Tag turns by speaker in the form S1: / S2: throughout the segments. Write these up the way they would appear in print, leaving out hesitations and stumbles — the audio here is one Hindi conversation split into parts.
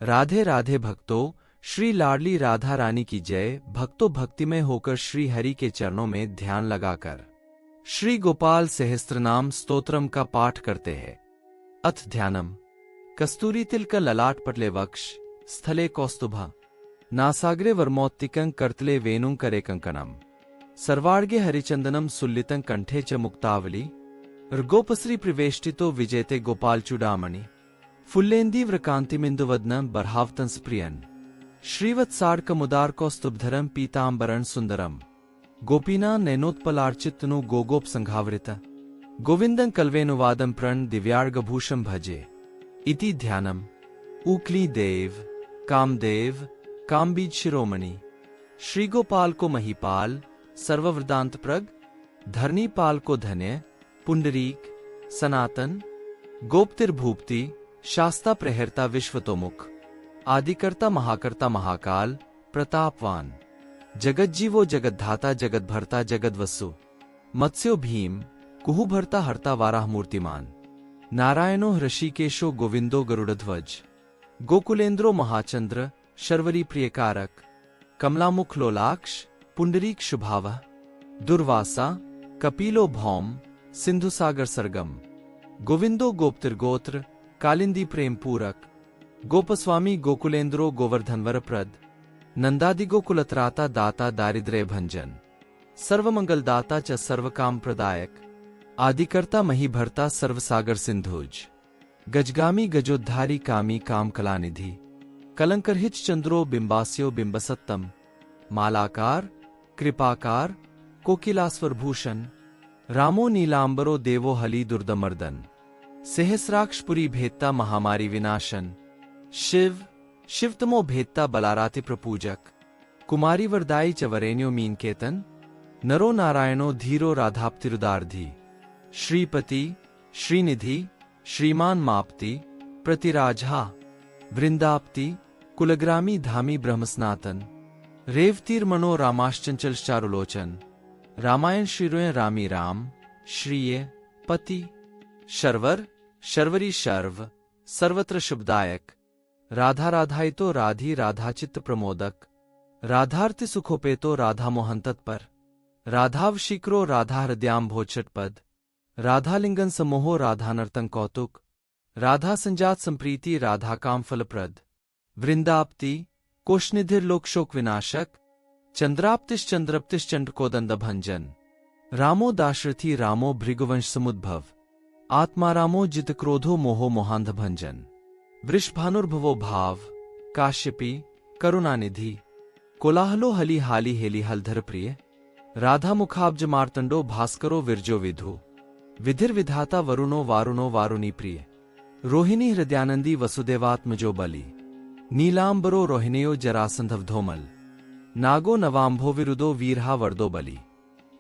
S1: राधे राधे भक्तों, श्री लाडली राधा रानी की जय। भक्तों, भक्तिमय होकर श्री हरि के चरणों में ध्यान लगाकर श्री गोपाल सहस्त्रनाम स्तोत्रम का पाठ करते हैं। अथ ध्यानम। कस्तूरी तिलक ललाट पटले वक्ष स्थले कौस्तुभा नासाग्रे वर्मोत्तिकं कर्तले वेणुं करे कंकणम सर्वार्गे हरिचंदनम सुल्लितं कंठे च मुक्तावली गोपश्री प्रवेष्टितो विजेते गोपाल चूड़ामणि फुल्लेन्दीव्रकान्तिमिन्दुवदनं बर्हावतंस प्रियन श्रीवत्सार्कमुदार कौस्तुभधरम पीतांबरण सुंदरम गोपीना नैनोत्पलार्चित्तनु गोगोप संघावृत गोविंदं कल्वेनुवादं प्रण दिव्यार्गभूषं भजे इति ध्यानम। ऊक्ली देव कामदेव कामबीज शिरोमणि श्री गोपाल को महीपाल सर्ववृदांत प्रग धरणीपाल को धन्य पुंडरीक सनातन गोपतिर्भूपति शास्ता प्रहर्ता विश्वतोमुख आदिकर्ता महाकर्ता महाकाल प्रतापवान जगज्जीवो जगद्धाता जगद्भर्ता जगद्वसु मत्स्यो भीम कुहुभर्ता हर्ता वाराह मूर्तिमान नारायणो हृषिकेशो गोविंदो गरुड़ध्वज गोकुलेन्द्रो महाचंद्र शर्वरी प्रियकारक कमलामुख लोलाक्ष पुंडरीक शुभावह दुर्वासा कपिलो भौम सिंधुसागर सरगम गोविंदो गोप्तिर्गोत्र कालिंदी प्रेम पूरक गोपस्वामी गोकुलेन्द्रो गोवर्धनवर प्रद नंदादि गोकुलत्राता दाता दारिद्र्य भंजन सर्वमंगलदाता च सर्वकाम प्रदायक आदिकर्ता महीभर्ता सर्वसागर सिंधुज गजगामी गजोद्धारी कामी काम कलानिधि कलंकरहित चंद्रो बिंबास्यो बिंबसत्तम मालाकार कृपाकार कोकिलास्वर भूषण रामो नीलांबरो देवो हली दुर्दमर्दन सहस्राक्षपुरी भेत्ता महामारी विनाशन शिव शिवतमो भेत्ता बलाराति प्रपूजक कुमारी वरदाई च वरेण्यो मीनकेतन नरो नारायणो धीरो राधाप्तिरुदार्धी श्रीपति श्रीनिधि श्रीमान माप्ति प्रतिराजा वृंदाप्ति कुलग्रामी धामी ब्रह्मस्नातन रेवतीर्मणो रामाश्चंचल चारुलोचन रामायण श्रीरोय रामी राम श्रीय पति शर्वर शर्वरी शर्व सर्वत्र शुभदायक राधा राधायितो राधी राधाचित्त प्रमोदक राधार्ति सुखोपेतो राधा मोहन तत्पर राधावशीक्रो राधा हृदयाम्भोचटपद राधालिंगन समोहो राधानर्तन कौतुक राधा संजात संप्रीति राधा काम फलप्रद वृंदाप्ति कोशनिधिर लोकशोक विनाशक चंद्राप्तिश्चंद्रप्तिश्चंड कोदंड भंजन रामो दाशरथी रामो भृगुवंश समुद्भव आत्मा रामो जित क्रोधो मोहो मोहांध भंजन वृषभानुर्भवो भाव काश्यपी करुणानिधि कोलाहलो हली हाली हेली हलधर प्रिय राधा मुखाब्ज मार्तंडो भास्करो विरजो विधु विधिर्विधाता वरुणो वारुणो वारुणी प्रिय रोहिणी हृदयानंदी वसुदेवात्मजो बलि नीलांबरो रोहिणयो जरासंधव धोमल नागो नवांभो विरुदो वीरहा वरदो बलि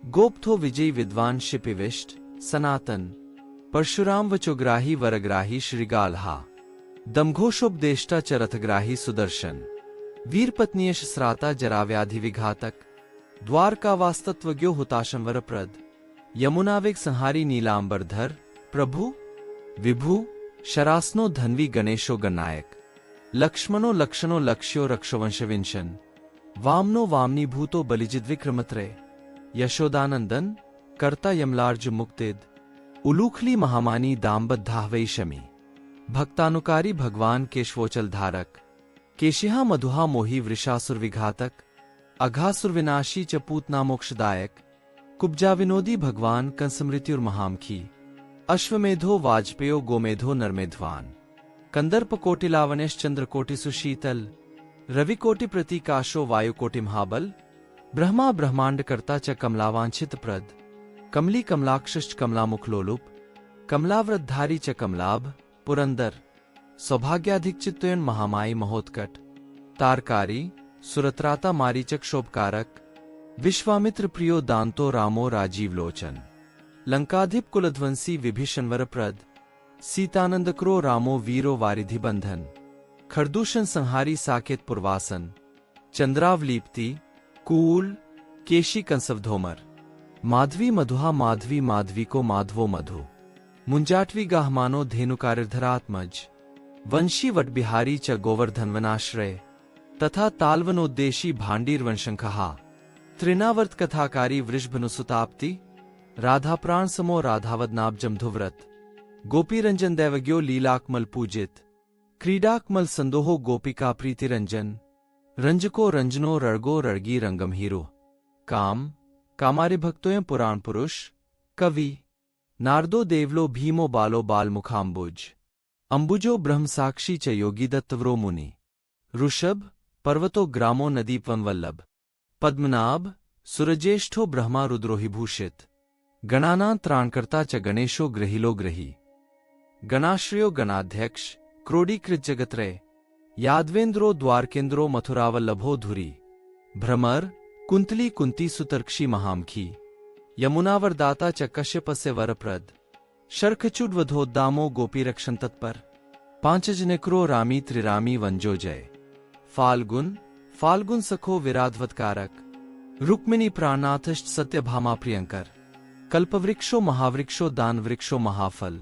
S1: गोप्थो विजयी विद्वान शिपिविष्ट सनातन परशुराम वचोग्राही वरग्राही श्रीगाल्हा दमघोषोपदेष्टा चरथग्राही सुदर्शन वीरपत्नीयश स्राता जराव्याधि विघातक द्वारका वास्तत्वज्ञो हुताशं वरप्रद यमुनावेग संहारी नीलांबरधर प्रभु विभु शरासनो धन्वी गणेशो गणायक लक्ष्मणो लक्षणो लक्ष्यो रक्षोवंशविंशन वामनो वामनी भूतो बलिजिद विक्रमत्रय यशोदानंदन कर्ता यमलार्ज मुक्तिद उलूखली महामानी दाम्बद्धाहवै शमी भक्तानुकारी भगवान केशवोचल धारक केशिहा मधुहा मोही वृषासुर विघातक अघासुर विनाशी च पूतना मोक्षदायक कुब्जा विनोदी भगवान कंसमृत्युर महामखी अश्वमेधो वाजपेयो गोमेधो नरमेध्वान कंदर्प कोटिलावनेश चंद्रकोटि सुशीतल रविकोटि प्रतीकाशो वायुकोटि महाबल ब्रह्मा ब्रह्मांड कर्ता च कमलावांछित प्रद कमली कमलाक्षश्च कमलामुख लोलुप कमलाव्रतधारी च कमलाभ पुरंदर सौभाग्याधिक चित्तयन महामाई महोत्कट तारकारी सुरत्राता मारीचक शोभकारक विश्वामित्र प्रियो दांतो रामो राजीव लोचन लंकाधिप कुलध्वंसी विभीषणवर प्रद सीतानंद क्रो रामो वीरो वारिधि बंधन खरदूषण संहारी साकेत पुरवासन चंद्रावलीप्ति कूल केशी कंसवधोमर माधवी मधुहा माधवी माधवी को माधवो मधु मुंजाटवी गाहमानो धेनुकारिधरात्मज वंशी वटबिहारी च गोवर्धनवनाश्रय तथा तालवनोद्देशी भाण्डीरवंशंखहा त्रिनावर्त कथाकारी वृषभनुसुताप्ति राधाप्राण समो राधावदनाब्जम धुव्रत गोपीरंजन दैवज्ञो लीलाकमल पूजित क्रीडाकमल संदोहो गोपिका प्रीतिरंजन रंजको रंजनो रड़गो रड़गी रंगम हीरो काम कामारे भक्तों पुराण पुरुष कवि नारदो देवलो भीमो बालो बाल मुखाम्बुज अंबुजो ब्रह्म साक्षी च योगी दत्तव्रो मुनि ऋषभ पर्वतो ग्रामो नदीपम वल्लभ पद्मनाभ सुरज्येष्ठो ब्रह्मा रुद्रोहिभूषित गणानां त्राणकर्ता च गणेशो ग्रहिलो ग्रही गणाश्रयो गणाध्यक्ष क्रोडीकृत जगत्रय यादवेन्द्रो द्वारकेन्द्रो मथुरावल्लभो धुरी भ्रमर कुंतली कुंती सुतर्क्षी महामखी यमुनावरदाता च कश्यपस्य वरप्रद शर्खचूडवधोद्दामो गोपीरक्षण तत्पर पांचजनिक्रो रामी त्रिरामी वंजो जय फाल्गुन फाल्गुन सखो विराधवत्कारक रुक्मिणी प्राणनाथश्च सत्यभामा प्रियंकर कल्पवृक्षो महावृक्षो दानवृक्षो महाफल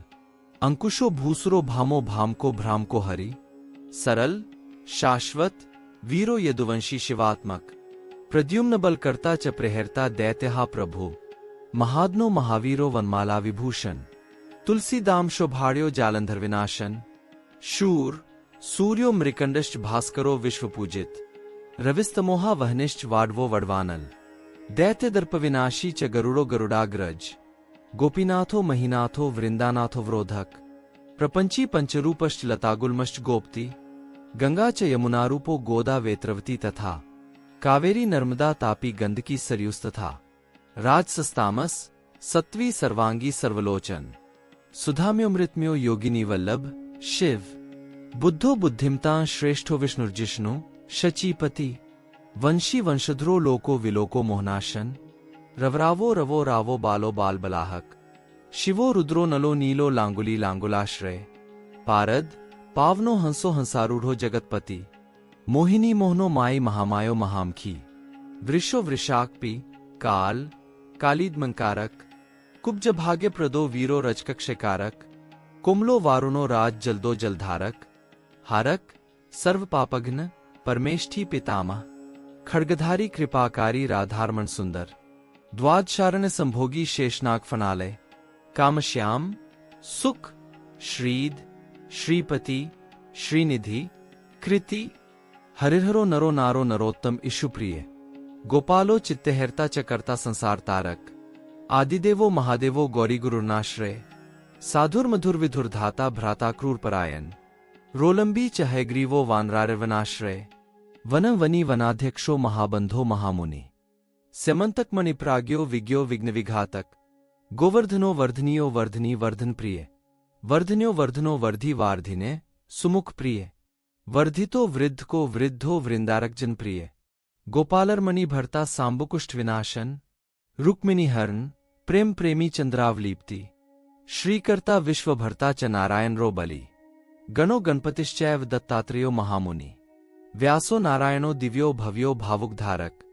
S1: अंकुशो भूसुरो भामो भामको भ्रामको हरि सरल शाश्वत वीरो यदुवंशी शिवात्मक प्रद्युम्न बलकर्ता च प्रहर्ता दैत्यहा प्रभु महादनो महावीरो वनमाला विभूषण तुलसीदाम शोभाड्यो जालंधर विनाशन शूर सूर्यो मृकंडश्च भास्करो विश्वपूजित रविस्तमोहा वहनिश्च वाडवो वडवानल दैत्य दर्प विनाशी च गरुड़ो गरुड़ाग्रज गोपीनाथो महीनाथो वृंदानाथो वरोधक प्रपंची पंचरूपश्च लतागुल्मश्च गोप्ति गंगा च यमुनारूपो गोदा वेत्रवती तथा कावेरी नर्मदा तापी गंदकी सरयूस तथा राजसस्तामस सत्वी सर्वांगी सर्वलोचन सुधाम्यो मृतम्यो योगिनी वल्लभ शिव बुद्धो बुद्धिमता श्रेष्ठो विष्णुर्जिष्णु शचीपति वंशी वंशधरो लोको विलोको मोहनाशन रवरावो रवो रावो बालो बाल बलाहक शिवो रुद्रो नलो नीलो लांगुली लांगुलाश्रय पारद पावनो हंसो हंसारूढ़ो जगतपति मोहिनी मोहनो माई महामायो महामखी वृषो वृषाकपि काल कालीदमंकारक कुब्ज भाग्य प्रदो वीरो रजकक्षकारक कुमलो वारुणो राज जलदो जलधारक हारक सर्व पापघ्न परमेष्ठी पितामह खड्गधारी कृपाकारी राधारमण सुंदर द्वादशारण्य संभोगी शेषनाग फनालय कामश्याम सुख श्रीद श्रीपति श्रीनिधि कृति हरिहरो नरो नारो नरोत्तम इशुप्रिय गोपालो चित्तहर्ता च कर्ता संसार तारक आदिदेवो महादेवो गौरी गुरुनाश्रय साधुर मधुर विधुर धाता भ्राता क्रूर परायण रोलंबी च हैग्रीवो वानरारवनाश्रय वनं वनी वनाध्यक्षो महाबंधो महामुनि स्यमंतक मणिप्राज्ञो विज्ञो विघ्न विघातक गोवर्धनो वर्धनियो वर्धनी वर्धन प्रिय वर्धन्यो वर्धनो वर्धि वार्धिने सुमुख प्रिय वर्धितो वृद्ध को वृद्धो वृंदारक जन प्रिय गोपालर मणि भरता सांबुकुष्ठ विनाशन रुक्मिणी हरण प्रेम प्रेमी चंद्रावलीप्ति श्रीकर्ता विश्वभर्ता च नारायण रो बलि गणो गणपतिश्चैव दत्तात्रेयो महामुनि व्यासो नारायणो दिव्यो भव्यो भावुक धारक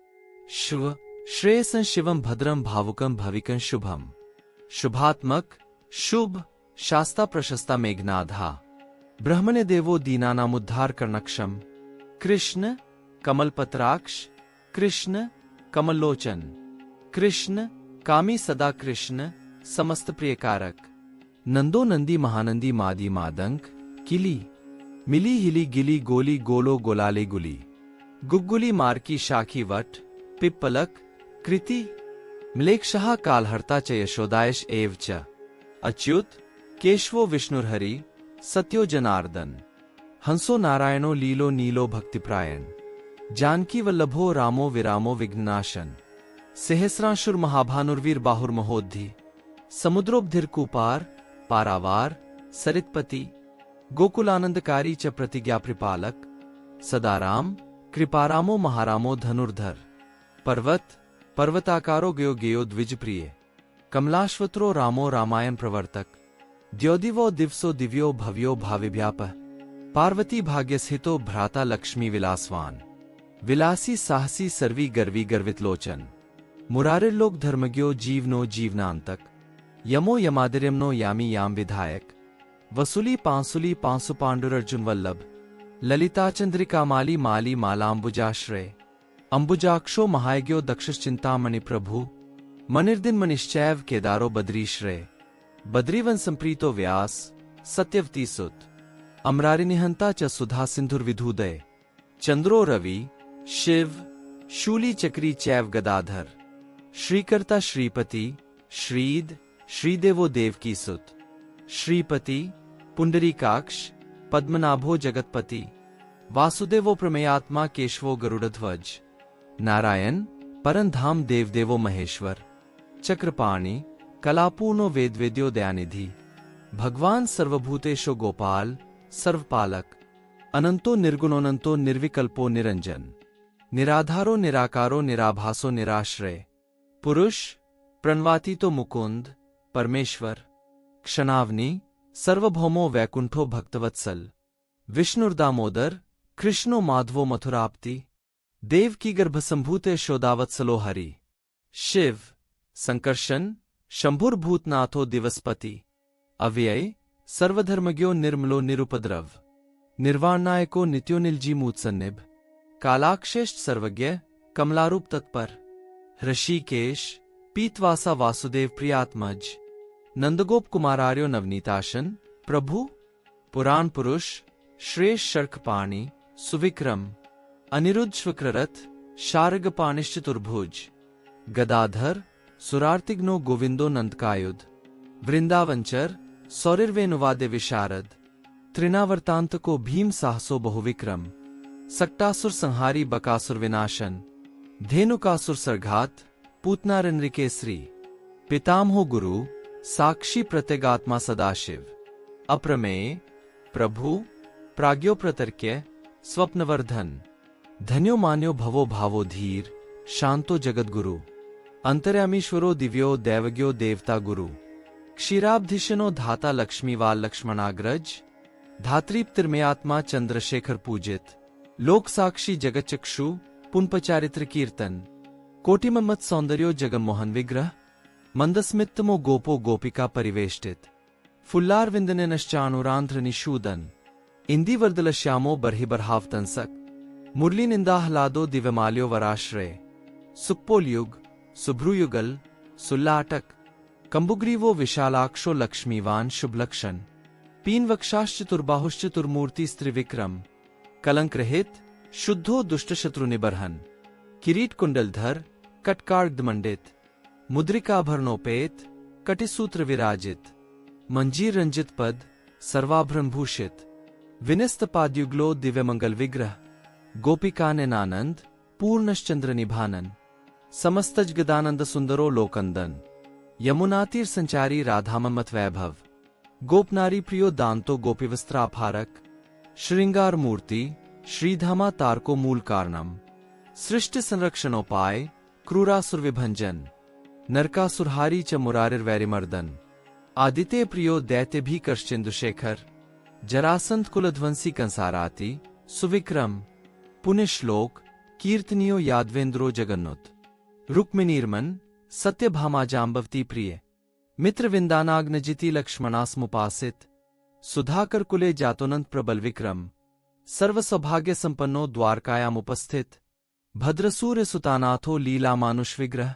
S1: शिव श्रेयसं शिवम भद्रम भावुकम भविकं शुभम शुभात्मक शुभ शास्ता प्रशस्ता मेघनाधा ब्रह्मण्य देवो दीनानामुद्धार कर्णक्षम कृष्ण कमलपत्राक्ष कृष्ण कमलोचन कृष्ण कामी सदा कृष्ण समस्त प्रियकारक नंदो नंदी महानंदी मादी मादंक किली मिली हिली गिली गोली गोलो गोलाले गुली गुग्गुली मारकी शाखी वट पिप्पलक कृति म्लेक्षः कालहर्ता च यशोदायश एव च अच्युत केशवो विष्णुर्हरि सत्यो जनार्दन हंसो नारायणो लीलो नीलो भक्तिप्रायण जानकी वल्लभो रामो विरामो विघ्नाशन सहस्रांशुर महाभानुर्वीर बाहुर्महोद्धि समुद्रोब्धिर कुपार पारावार सरितपति गोकुलानंदकारी च प्रतिज्ञा प्रपालक सदाराम कृपारामो महारामो धनुर्धर पर्वत पर्वताकारो गयो गेयो द्विजप्रिय कमलाश्वत्रो रामो रामायण प्रवर्तक द्योदिवो दिवसो दिव्यो भव्यो भाविव्यापः पार्वती भाग्यस्थितो भ्राता लक्ष्मी विलासवान विलासी साहसी सर्वी गर्वी गर्वितलोचन मुरारिर्लोक धर्मज्ञो जीवनो जीवनांतक यमो यमादिर्यमनो यामी याम विधायक वसुली पांसुली पांसु पांडुरर्जुन वल्लभ, ललिता चंद्रिका माली माली मालाम्बुजाश्रय, अंबुजाक्षो महायज्ञो दक्षश्चिंतामणि प्रभु, मनिर्दिन मनिश्चैव केदारो बद्रीश्रय, बद्रीवन संप्रीतो व्यास, सत्यवती सुत, अमरारि निहंता च सुधा सिंधुर्विधुदय, चंद्रो रवि, शिव, शूली चक्री चैव गदाधर, श्रीकर्ता श्रीपति, श्रीद, श्रीदेवो देवकी सुत, श्रीपति, पुंडरीकाक्ष, पद्मनाभो जगतपति, वासुदेवो प्रमेयात्मा केशवो गरुड़ध्वज, नारायण, परंधाम देवदेवो महेश्वर, चक्रपाणि, कलापूर्णो वेदवेद्यो दयानिधि, भगवान सर्वभूतेषु गोपाल, सर्वपालक, अनंतो निर्गुणोनंतो निर्विकल्पो निरंजन, निराधारो निराकारो निराभासो निराश्रय, पुरुष, प्रणवातीतो मुकुंद, परमेश्वर, क्षणावनी, सर्वभौमो वैकुंठो भक्तवत्सल, विष्णुर्दामोदर, कृष्णो माधवो मथुराप्ति, देव की गर्भसंभूते यशोदावत्सलो हरि, शिव, संकर्षण, शंभुर्भूतनाथो दिवसपति, अव्यय, सर्वधर्मज्ञो निर्मलो निरुपद्रव, निर्वाणायको नित्यो निलजीमूत्सन्निभ, कालाक्षेष्ट सर्वज्ञ, कमलारूप तत्पर, ऋषिकेश, पीतवासा वासुदेव प्रियात्मज, नंदगोप कुमारार्यो नवनीताशन, प्रभु, पुराण पुरुष, श्रेष्ठ शर्कपाणि, सुविक्रम, अनिरुद्ध श्वक्ररथ, शार्ग पानिश्चतुर्भुज, गदाधर, सुरार्तिग्नो गोविंदो नंदकायुध, वृंदावनचर, सौरिर्वेणुवाद्य विशारद, त्रिनावर्तांत को भीम साहसो बहुविक्रम, सक्टासुर संहारी बकासुर विनाशन, धेनुकासुर सरघात, पूतनारनृकेसरी, पितामहो गुरु, साक्षी प्रत्यगात्मा सदाशिव, अप्रमेय, प्रभु, प्राज्ञोप्रतर्क्य, स्वप्नवर्धन, धन्यो मान्यो भवो भावो धीर, शांतो जगद्गुरु, अंतर्यामीश्वरो दिव्यो दैवज्ञो देवता गुरु, क्षीराब्धिशनो धाता लक्ष्मीवाल लक्ष्मणाग्रज, धात्रीप्तिर्मयात्मा चंद्रशेखर पूजित, लोक साक्षी जगच्चक्षु, पुनपचारित्र कीर्तन, कोटिमन्मत सौंदर्यो जगमोहन विग्रह, मंदस्मित्तमो गोपो गोपिका परिवेष्टित, फुल्लार विंदने नश्चानुरांध्र निषूदन, इंदिवर्दल श्यामो बर्हिबर्हाव तंसक, मुरली निंदाह्लादो दिव्यमाल्यो वराश्रय, सुक्पोल युग, सुभ्रुयुगल, सुल्लाटक, कंबुग्रीवो विशालाक्षो लक्ष्मीवान शुभलक्षण, पीनवक्षाश्चतुर्बाहुश्चतुर्मूर्ति स्त्रिविक्रम, कलंक रहित, शुद्धो दुष्टशत्रु निबर्हन, किरीट कुंडलधर, कटकार्गदमंडित, मुद्रिकाभरणोपेत, कटिसूत्र विराजित, मंजीर रंजित पद, सर्वाभरण भूषित, विनिस्त पाद्युग्लो दिव्यमंगल विग्रह, गोपिकाननानंद, पूर्णश्चंद्र निभानन, समस्तज गदानंद सुंदरो लोकंदन, यमुनातीर संचारी राधामन्मथ वैभव, गोपनारी प्रियो दांतो गोपीवस्त्राभारक, श्रृंगार मूर्ति, श्रीधामा तारको मूल कारणम, सृष्टि संरक्षणोपाय, क्रूरासुर विभंजन, नरकासुरहारी च मुरारिर्वैरिमर्दन, आदित्य प्रियो दैत्य भी कर्षचेन्दुशेखर, जरासंध कुलध्वंसी कंसाराति, सुविक्रम, पुण्यश्लोक, कीर्तनियो यादवेंद्रो जगन्नुत, रुक्मिणीर्मन, सत्यभामा जाम्बवती प्रिय, मित्रविंदानाग्नजिति लक्ष्मणास्मुपासित, सुधाकर कुले जातोनंत प्रबल विक्रम, सर्व सौभाग्य संपन्नो द्वारकायामुपस्थित, भद्रसूर्य सुतानाथो लीला मानुष विग्रह,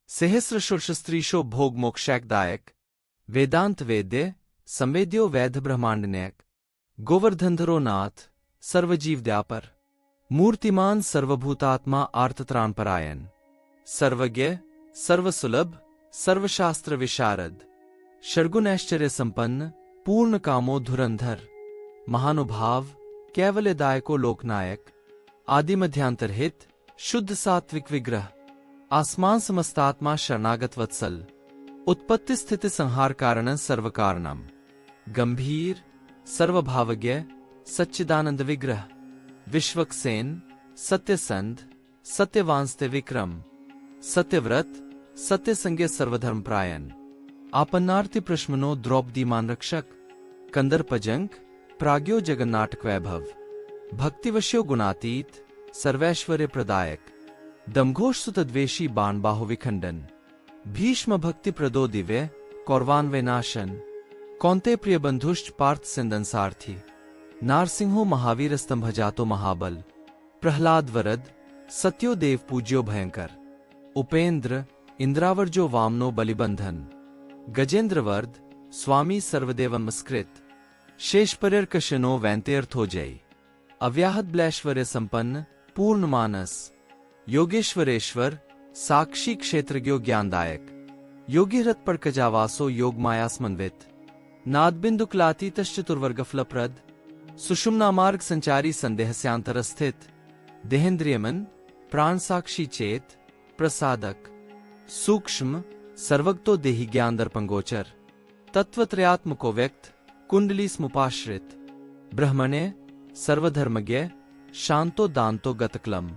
S1: सहस्र शुश्रीशो भोग मोक्षैकदायक, वेदांत वेद्य, संवेद्यो वैध ब्रह्मांडनयक, गोवर्धनधरो नाथ, सर्वजीव द्यापर, मूर्तिमान सर्वभूतात्मा आर्तत्राणपरायण, सर्वज्ञ, सर्वसुलभ, सर्वशास्त्र विशारद, षड्गुणैश्चर्य संपन्न, पूर्ण कामो धुरंधर, महानुभाव, कैवल्यदायको लोकनायक, आदि मध्यांतरहित, शुद्ध सात्विक विग्रह, आसमान समस्तात्मा शरणागत वत्सल, उत्पत्ति स्थिति संहार कारणं सर्वकारणम, गंभीर, सर्वभावज्ञ, सच्चिदानंद विग्रह, विश्वक्सेन, सत्यसंध, सत्यवांस्ते विक्रम, सत्यव्रत, सत्यसंज्ञ सर्वधर्मप्रायण, आपन्नार्ति प्रश्मनो द्रौपदी मानरक्षक, कंदर्पजंक, प्राज्ञो जगन्नाटक वैभव, भक्तिवश्यो गुणातीत, सर्वैश्वर्य प्रदायक, दमघोष सुतद्वेषी बाणबाहु विखंडन, भीष्म भक्ति प्रदो दिव्य, कौरवान्वय नाशन, कौन्ते प्रिय बंधुश्च पार्थ सिंदनसारथी, नारसिंहो महावीर स्तंभजातो महाबल, प्रहलाद वरद, सत्यो देव पूज्यो भयंकर, उपेंद्र, इंद्रावर्जो वामनो बलिबंधन, गजेंद्र वर्द, स्वामी सर्वदेव नमस्कृत, शेषपर्यर्कशनो वैंतेर्थो जय, अव्याहत ब्लैश्वर्य संपन्न, पूर्ण मानस, योगेश्वरेश्वर, साक्षी क्षेत्रज्ञो ज्ञानदायक, योगी हृत पड़कजावासो योग माया स्मन्वित, नादबिंदुकलातीतश्चतुर्वर्ग फलप्रद, सुषुम्ना मार्ग संचारी संदेह स्यांतर स्थित, देहेंद्रियमन, प्राण साक्षी चेत, प्रसादक, सूक्ष्म, सर्वगतो देही ज्ञान दर्पंगोचर, तत्वत्रयात्मको व्यक्त, कुंडली स्मुपाश्रित, ब्रह्मण्य, सर्वधर्मज्ञ, शांतो दांतो गतक्लम,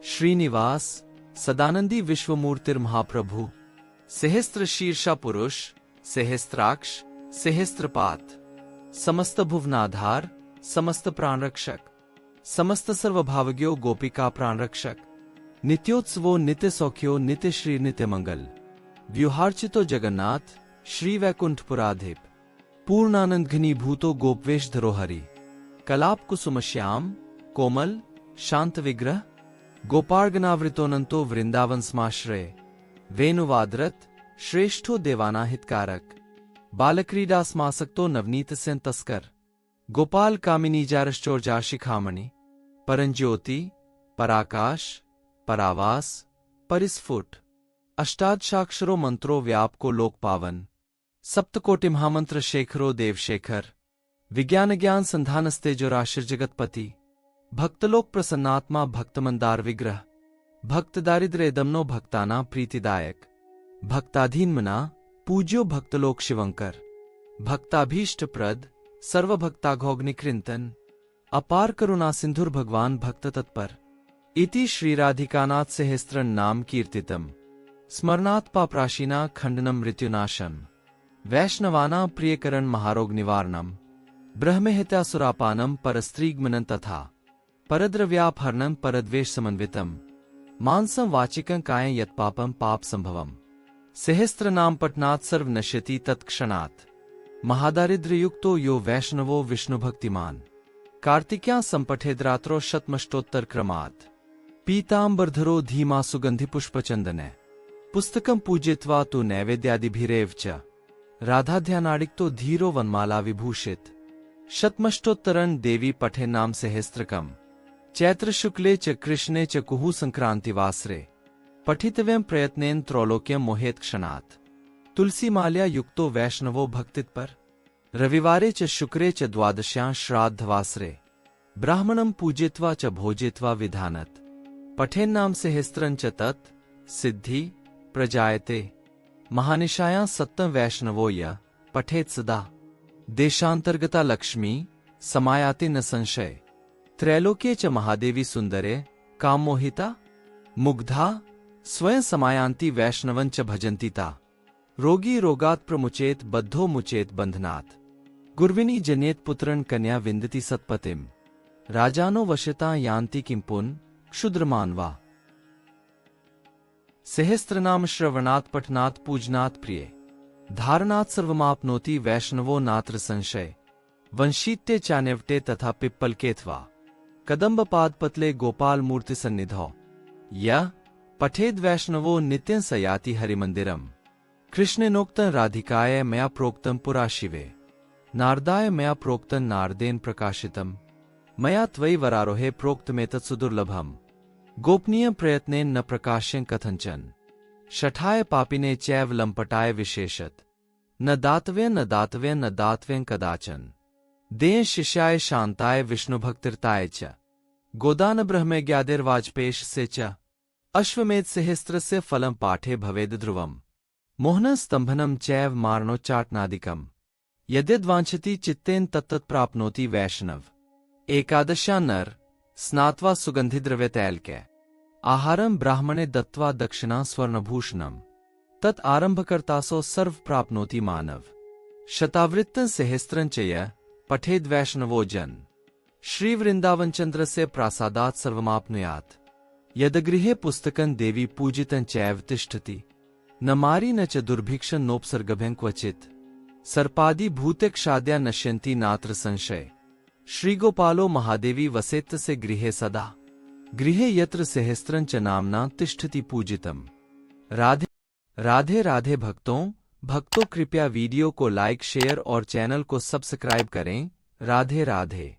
S1: श्रीनिवास, सदानंदी विश्वमूर्तिर महाप्रभु, सहस्त्र शीर्षा पुरुष, सहस्त्राक्ष, सहस्त्रपात, समस्त भुवनाधार, समस्त प्राणरक्षक, समस्त सर्वभावज्ञो गोपिका प्राणरक्षक, नित्योत्सवो नित्य सौख्यो नित्य श्री नित्य मंगल, व्यूहार्चितो जगन्नाथ, श्री वैकुंठपुराधिप, पूर्णानंद घनीभूतो गोपवेश धरोहरि, कलाप कुसुमश्याम, कोमल, शांत विग्रह, गोपार्गनावृतोनंतो वृंदावन स्माश्रय, वेणुवादरत, श्रेष्ठो देवाना हितकारक, बालक्रीडा स्मासक्तो नवनीत सेन तस्कर, गोपाल कामिनी जारश्चोर्जा शिखामणि, परंज्योति, पराकाश, परावास, परिस्फुट, अष्टादशाक्षरो मंत्रो व्याप को लोक पावन, सप्तकोटि महामंत्र शेखरो देवशेखर, विज्ञान ज्ञान संधानस्तेजो राशिर जगतपति, भक्तलोक प्रसन्नात्मा भक्तमंदार विग्रह, भक्त दारिद्र्य दमनो भक्ताना प्रीतिदायक, भक्ताधीन मना, पूज्यो भक्तलोक शिवंकर, भक्ताभीष्ट प्रद, सर्वभक्ताघोग्निकृंतन, अपार करुणा सिंधुर भगवान भक्त तत्पर, इति श्री राधिकानाथ सहस्त्रन नाम कीर्तितम, स्मरणात् पापराशिना खंडनम मृत्युनाशम, वैष्णवाना प्रियकरण महारोग निवारणम, ब्रह्महितासुरापानम परस्त्रीग्मनं तथा, परद्रव्यापहरणं परद्वेष समन्वितम, मांसं वाचिकं कायं यत्पापं पाप संभवम, सहस्त्र नाम पठनात् सर्व नश्यति तत्क्षणात्, महादारिद्र्ययुक्तो यो वैष्णवो विष्णु भक्तिमान, कार्तिक्यां संपठेद्रात्रो शतमष्टोत्तर क्रमात्, पीतांबरधरो धीमा सुगंधि पुष्पचंदने, पुस्तकं पूजयित्वा तु नैवेद्यादिभिरेव च, राधाध्यानाडिक्तो धीरो वनमाला विभूषित, शतमष्टोत्तरं देवी पठे नाम सहस्त्रकम्, चैत्र शुक्ले च कृष्णे च कुहू संक्रांतिवासरे, पठितव्यं प्रयत्नेन त्रैलोक्यं मोहेत क्षणात्, तुलसी माल्या युक्तो वैष्णवो भक्तितपर, रविवारे च शुक्रे च द्वादश्यां श्राद्धवासरे, ब्राह्मणं पूजयित्वा च भोजयित्वा विधानत्, पठेन्नाम सहस्त्रं च तत्, सिद्धि, प्रजायते, महानिशायां सत्तं वैष्णवो य, पठेत् सदा, देशांतर्गता लक्ष्मी, समायाति न संशय, त्रैलोक्ये च महादेवी सुंदरे, काममोहिता, मुग्धा, स्वयं समायान्ति वैष्णवं च भजन्तिता, रोगी रोगात् प्रमुचेत बद्धो मुचेत बंधनात्, गुर्विनी जनेत पुत्रन कन्या विन्दति सत्पतिम, राजानो वशता यान्ति किं पुन, क्षुद्रमानवा, सहस्त्रनाम श्रवणात् पठनात् पूजनात् प्रिय, धारणात् सर्वमाप्नोति वैष्णवो नात्र संशय, वंशीत्य चान्यवटे तथा पिप्पलकेत्वा, कदम्बपाद पतले गोपाल मूर्ति सन्निधौ, यह पठेद वैष्णवो नित्यं सयाति हरिमंदिरम, कृष्णेनोक्तं राधिकाय मया प्रोक्तं पुरा शिवे, नारदाय मया प्रोक्तं नारदेन प्रकाशितम, मया त्वयि वरारोहे प्रोक्तमेतत् सुदुर्लभम, गोपनीय प्रयत्नेन न प्रकाश्यं कथंचन, शठाय पापिने चैव लंपटाय विशेषत, न दातव्यं कदाचन, दें शिष्याय शांताय विष्णु भक्तिरताय च, गोदान ब्रह्मज्ञादिर्वाजपेश से च, अश्वमेध सहस्त्रस्य फलं पाठे भवेद ध्रुवम, मोहन स्तंभनम चैव मारणोच्चाटनादिकम, यद्यद्वांछति चित्तेन तत्तत् प्राप्नोति वैष्णव, एकादशा नर, स्नात्वा सुगंधिद्रव्यतैलके, आहारं ब्राह्मणे दत्त्वा दक्षिणा स्वर्णभूषणम, तत् आरंभकर्तासो सर्व प्राप्नोति मानव, शतावृत्तं सहस्त्रं च यः पठेद वैष्णवो जन, श्री वृंदावनचंद्रस्य प्रासादात् सर्वमाप्नुयात्, यदगृहे पुस्तकं देवी पूजितं चैव तिष्ठति, न मारी न च दुर्भिक्षं नोपसर्गभ्यं क्वचित्, सर्पादि भूतिक्षाद्या नश्यन्ति नात्र संशय। श्रीगोपालो महादेवी वसेत्त से गृहे सदा। गृहे यत्र सहस्त्रं च नाम्ना तिष्ठति पूजितम्। राधे राधे राधे भक्तों कृपया वीडियो को लाइक शेयर और चैनल को सब्सक्राइब करें। राधे राधे।